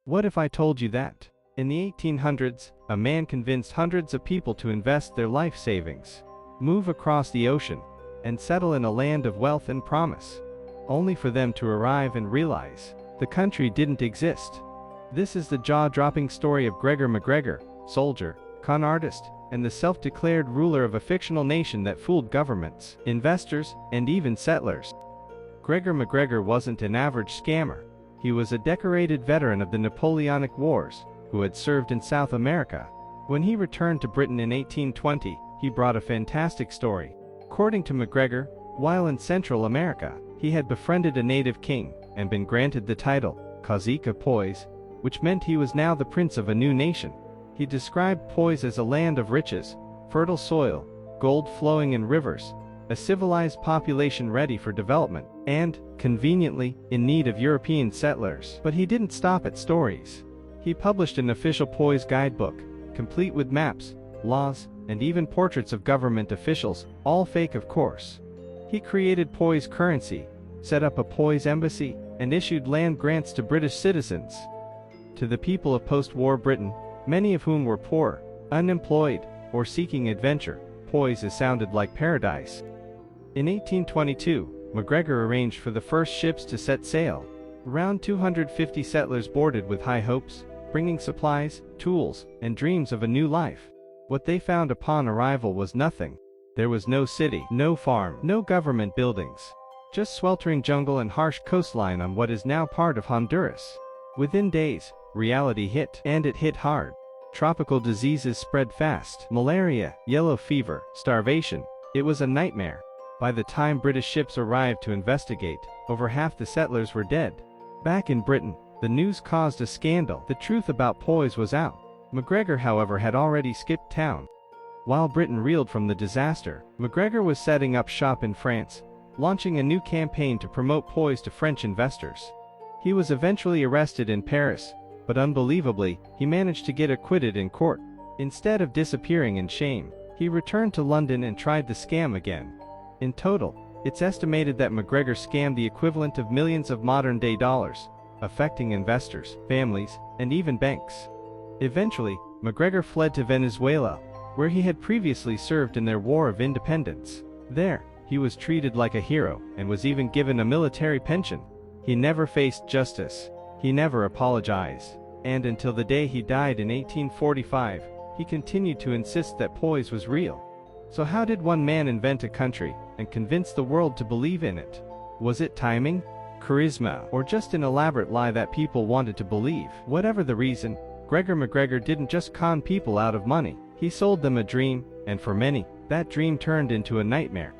What if I told you that? In the 1800s, a man convinced hundreds of people to invest their life savings, move across the ocean, and settle in a land of wealth and promise, only for them to arrive and realize the country didn't exist. This is the jaw-dropping story of Gregor MacGregor, soldier, con artist, and the self-declared ruler of a fictional nation that fooled governments, investors, and even settlers. Gregor MacGregor wasn't an average scammer. He was a decorated veteran of the Napoleonic Wars, who had served in South America. When he returned to Britain in 1820, he brought a fantastic story. According to MacGregor, while in Central America, he had befriended a native king and been granted the title, Great Poyais, which meant he was now the prince of a new nation. He described Poyais as a land of riches, fertile soil, gold flowing in rivers, a civilized population ready for development, and, conveniently, in need of European settlers. But he didn't stop at stories. He published an official Poyais guidebook, complete with maps, laws, and even portraits of government officials, all fake of course. He created Poyais currency, set up a Poyais embassy, and issued land grants to British citizens. To the people of post-war Britain, many of whom were poor, unemployed, or seeking adventure, Poyais sounded like paradise. In 1822, MacGregor arranged for the first ships to set sail. Around 250 settlers boarded with high hopes, bringing supplies, tools, and dreams of a new life. What they found upon arrival was nothing. There was no city, no farm, no government buildings. Just sweltering jungle and harsh coastline on what is now part of Honduras. Within days, reality hit, and it hit hard. Tropical diseases spread fast. Malaria, yellow fever, starvation. It was a nightmare. By the time British ships arrived to investigate, over half the settlers were dead. Back in Britain, the news caused a scandal. The truth about Poyais was out. MacGregor, however, had already skipped town. While Britain reeled from the disaster, MacGregor was setting up shop in France, launching a new campaign to promote Poyais to French investors. He was eventually arrested in Paris, but unbelievably, he managed to get acquitted in court. Instead of disappearing in shame, he returned to London and tried the scam again. In total, it's estimated that MacGregor scammed the equivalent of millions of modern-day dollars, affecting investors, families, and even banks. Eventually, MacGregor fled to Venezuela, where he had previously served in their War of Independence. There, he was treated like a hero and was even given a military pension. He never faced justice. He never apologized. And until the day he died in 1845, he continued to insist that Poyais was real. So how did one man invent a country and convince the world to believe in it? Was it timing, charisma, or just an elaborate lie that people wanted to believe? Whatever the reason, Gregor MacGregor didn't just con people out of money. He sold them a dream, and for many, that dream turned into a nightmare.